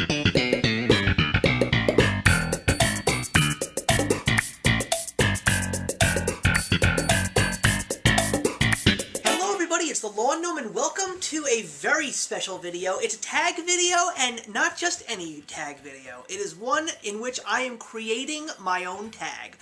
It's the Gnome, and welcome to a very special video. It's a tag video, and not just any tag video. It is one in which I am creating my own tag.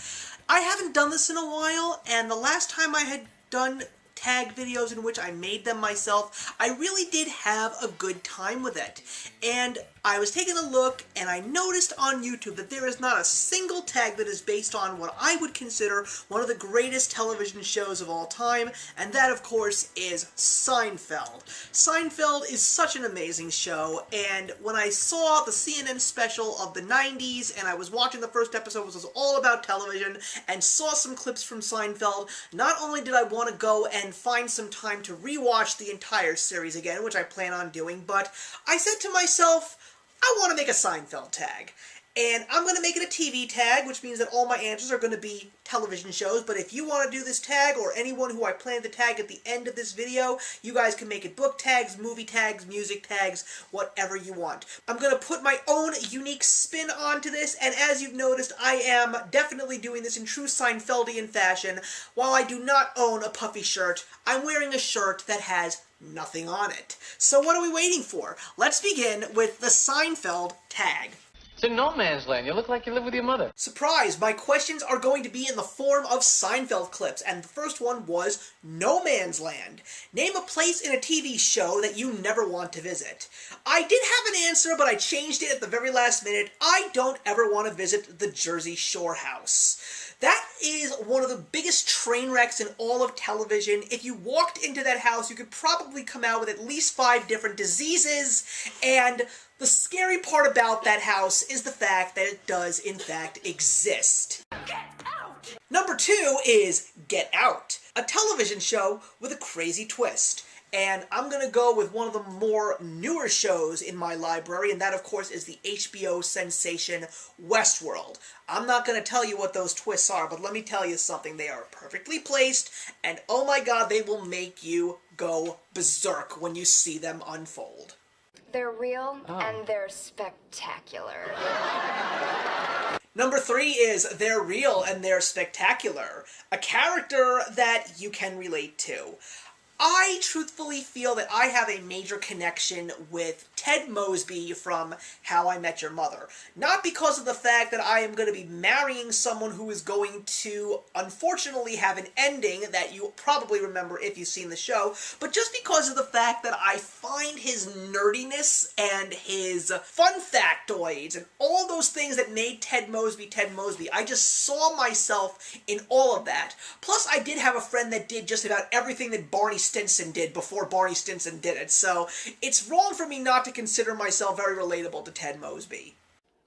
I haven't done this in a while, and the last time I had done tag videos in which I made them myself, I really did have a good time with it. And I was taking a look, and I noticed on YouTube that there is not a single tag that is based on what I would consider one of the greatest television shows of all time, and that, of course, is Seinfeld. Seinfeld is such an amazing show, and when I saw the CNN special of the 90s, and I was watching the first episode, which was all about television, and saw some clips from Seinfeld, not only did I want to go and find some time to rewatch the entire series again, which I plan on doing, but I said to myself, I want to make a Seinfeld tag. And I'm going to make it a TV tag, which means that all my answers are going to be television shows, but if you want to do this tag, or anyone who I plan to tag at the end of this video, you guys can make it book tags, movie tags, music tags, whatever you want. I'm going to put my own unique spin onto this, and as you've noticed, I am definitely doing this in true Seinfeldian fashion. While I do not own a puffy shirt, I'm wearing a shirt that has nothing on it. So what are we waiting for? Let's begin with the Seinfeld tag. It's in no man's land. You look like you live with your mother. Surprise! My questions are going to be in the form of Seinfeld clips, and the first one was No Man's Land. Name a place in a TV show that you never want to visit. I did have an answer, but I changed it at the very last minute. I don't ever want to visit the Jersey Shore house. That is one of the biggest train wrecks in all of television. If you walked into that house, you could probably come out with at least 5 different diseases, and the scary part about that house is the fact that it does, in fact, exist. Get out! Number 2 is Get Out, a television show with a crazy twist. And I'm going to go with one of the more newer shows in my library, and that, of course, is the HBO sensation Westworld. I'm not going to tell you what those twists are, but let me tell you something. They are perfectly placed, and oh my god, they will make you go berserk when you see them unfold. They're real, and they're spectacular. Number 3 is They're Real and They're Spectacular, a character that you can relate to. I truthfully feel that I have a major connection with Ted Mosby from How I Met Your Mother. Not because of the fact that I am going to be marrying someone who is going to, unfortunately, have an ending that you probably remember if you've seen the show, but just because of the fact that I find his nerdiness and his fun factoids and all those things that made Ted Mosby Ted Mosby. I just saw myself in all of that. Plus, I did have a friend that did just about everything that Barney Stinson did before Barney Stinson did it, so it's wrong for me not to consider myself very relatable to Ted Mosby.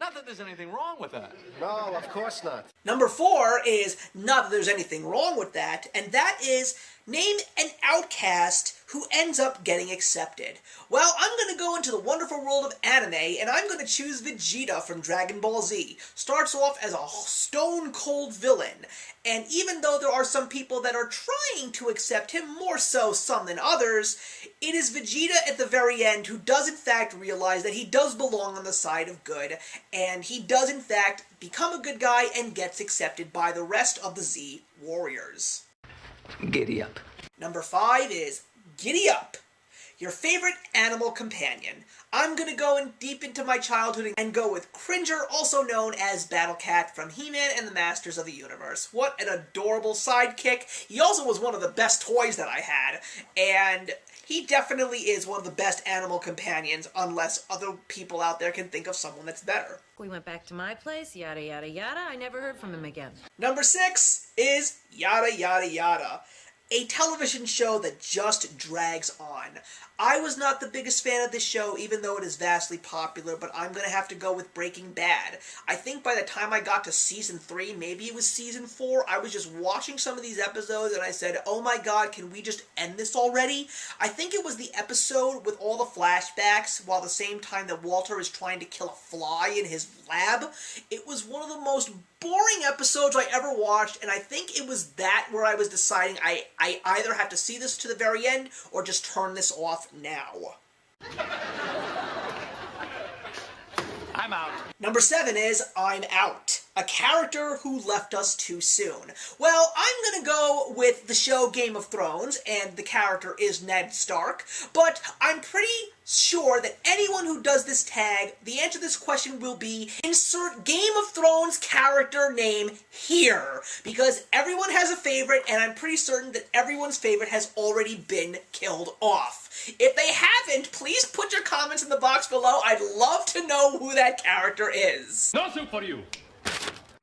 Not that there's anything wrong with that. No, of course not. Number 4 is not that there's anything wrong with that, and that is name an outcast who ends up getting accepted. Well, I'm going to go into the wonderful world of anime, and I'm going to choose Vegeta from Dragon Ball Z. Starts off as a stone-cold villain, and even though there are some people that are trying to accept him, more so some than others, it is Vegeta at the very end who does in fact realize that he does belong on the side of good, and he does in fact become a good guy and gets accepted by the rest of the Z Warriors. Giddy-Up. Number 5 is Giddy-Up, your favorite animal companion. I'm going to go in deep into my childhood and go with Cringer, also known as Battle Cat from He-Man and the Masters of the Universe. What an adorable sidekick. He also was one of the best toys that I had, and he definitely is one of the best animal companions, unless other people out there can think of someone that's better. We went back to my place, yada yada yada. I never heard from him again. Number 6 is Yada Yada Yada, a television show that just drags on. I was not the biggest fan of this show, even though it is vastly popular, but I'm going to have to go with Breaking Bad. I think by the time I got to season 3, maybe it was season 4, I was just watching some of these episodes and I said, oh my god, can we just end this already? I think it was the episode with all the flashbacks, while at the same time that Walter is trying to kill a fly in his lab. It was one of the most boring episodes I ever watched, and I think it was that where I was deciding I either have to see this to the very end or just turn this off now. Number 7 is I'm Out, a character who left us too soon. Well, I'm gonna go with the show Game of Thrones, and the character is Ned Stark, but I'm pretty sure that anyone who does this tag, the answer to this question will be insert Game of Thrones character name here, because everyone has a favorite, and I'm pretty certain that everyone's favorite has already been killed off. If they haven't, please put your comments in the box below. I'd love to know who that character is. No soup for you!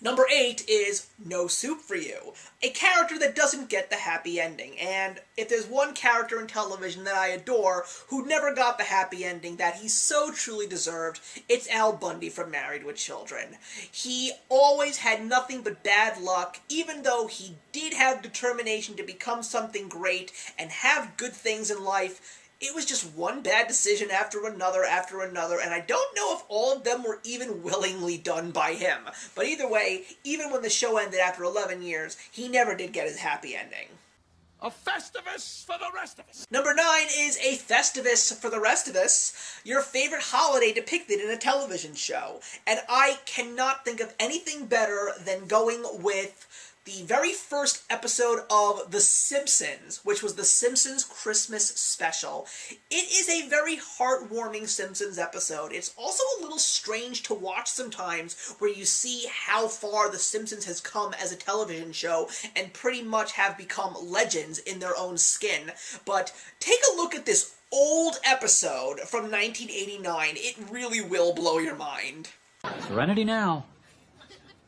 Number 8 is No Soup for You, a character that doesn't get the happy ending, and if there's one character in television that I adore who never got the happy ending that he so truly deserved, it's Al Bundy from Married with Children. He always had nothing but bad luck, even though he did have determination to become something great and have good things in life. It was just one bad decision after another, and I don't know if all of them were even willingly done by him. But either way, even when the show ended after 11 years, he never did get his happy ending. A Festivus for the rest of us! Number 9 is a Festivus for the rest of us, your favorite holiday depicted in a television show. And I cannot think of anything better than going with the very first episode of The Simpsons, which was The Simpsons Christmas Special. It is a very heartwarming Simpsons episode. It's also a little strange to watch sometimes, where you see how far The Simpsons has come as a television show and pretty much have become legends in their own skin. But take a look at this old episode from 1989. It really will blow your mind. Serenity now,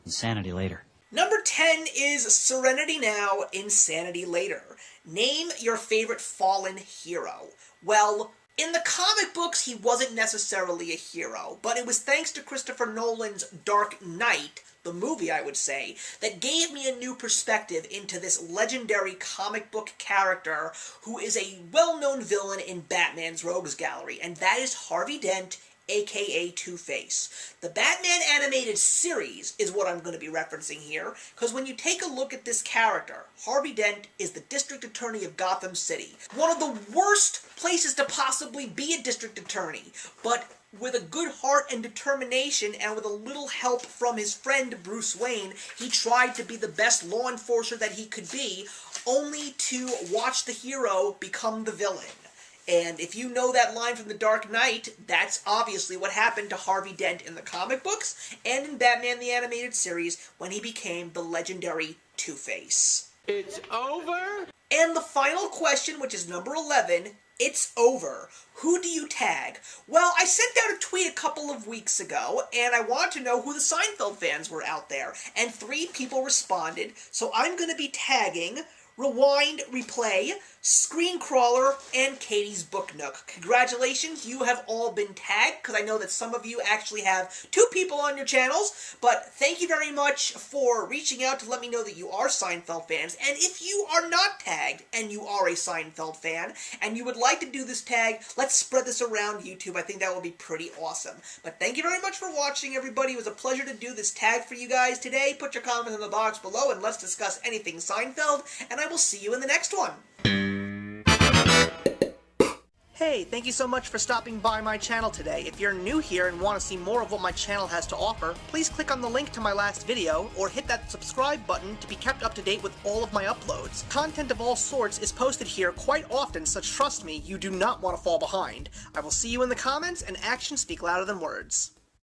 insanity later. Number 10 is Serenity Now, Insanity Later. Name your favorite fallen hero. Well, in the comic books, he wasn't necessarily a hero, but it was thanks to Christopher Nolan's Dark Knight, the movie I would say, that gave me a new perspective into this legendary comic book character who is a well-known villain in Batman's Rogues Gallery, and that is Harvey Dent, aka Two-Face. The Batman animated series is what I'm going to be referencing here, because when you take a look at this character, Harvey Dent is the District Attorney of Gotham City. One of the worst places to possibly be a District Attorney, but with a good heart and determination, and with a little help from his friend Bruce Wayne, he tried to be the best law enforcer that he could be, only to watch the hero become the villain. And if you know that line from The Dark Knight, that's obviously what happened to Harvey Dent in the comic books and in Batman the Animated Series when he became the legendary Two-Face. It's over? And the final question, which is number 11, it's over. Who do you tag? Well, I sent out a tweet a couple of weeks ago, and I wanted to know who the Seinfeld fans were out there, and 3 people responded, so I'm going to be tagging Rewind, Replay, Screencrawler, and Katie's Book Nook. Congratulations, you have all been tagged, because I know that some of you actually have 2 people on your channels, but thank you very much for reaching out to let me know that you are Seinfeld fans, and if you are not tagged, and you are a Seinfeld fan, and you would like to do this tag, let's spread this around YouTube. I think that will be pretty awesome. But thank you very much for watching, everybody. It was a pleasure to do this tag for you guys today. Put your comments in the box below, and let's discuss anything Seinfeld, and I will see you in the next one. Hey, thank you so much for stopping by my channel today. If you're new here and want to see more of what my channel has to offer, please click on the link to my last video, or hit that subscribe button to be kept up to date with all of my uploads. Content of all sorts is posted here quite often, so trust me, you do not want to fall behind. I will see you in the comments, and actions speak louder than words.